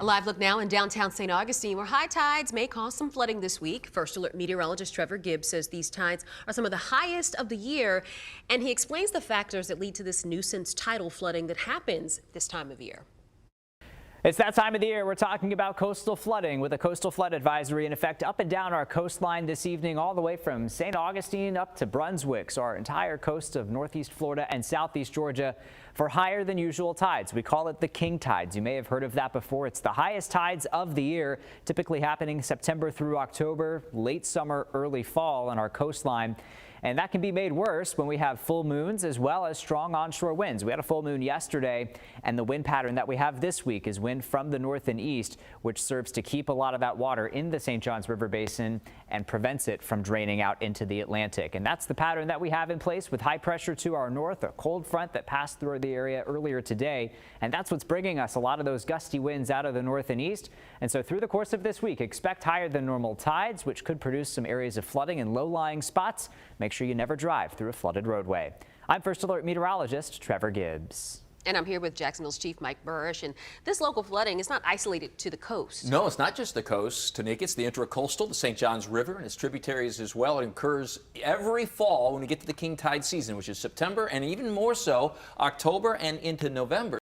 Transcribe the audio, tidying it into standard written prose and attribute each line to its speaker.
Speaker 1: A live look now in downtown St. Augustine, where high tides may cause some flooding this week. First Alert meteorologist Trevor Gibbs says these tides are some of the highest of the year, and he explains the factors that lead to this nuisance tidal flooding that happens this time of year.
Speaker 2: It's that time of the year. We're talking about coastal flooding with a coastal flood advisory in effect up and down our coastline this evening, all the way from St. Augustine up to Brunswick, so our entire coast of northeast Florida and southeast Georgia for higher than usual tides. We call it the king tides. You may have heard of that before. It's the highest tides of the year, typically happening September through October, late summer, early fall on our coastline. And that can be made worse when we have full moons as well as strong onshore winds. We had a full moon yesterday, and the wind pattern that we have this week is wind from the north and east, which serves to keep a lot of that water in the St. Johns River Basin and prevents it from draining out into the Atlantic. And that's the pattern that we have in place with high pressure to our north, a cold front that passed through the area earlier today. And that's what's bringing us a lot of those gusty winds out of the north and east. And so through the course of this week, expect higher than normal tides, which could produce some areas of flooding in low-lying spots. Make sure you never drive through a flooded roadway. I'm First Alert meteorologist Trevor Gibbs.
Speaker 1: And I'm here with Jacksonville's Chief Mike Burrish. And this local flooding is not isolated to the coast.
Speaker 3: No, it's not just the coast, Tanika. It's the intracoastal, the St. Johns River, and its tributaries as well. It occurs every fall when we get to the king tide season, which is September, and even more so October and into November.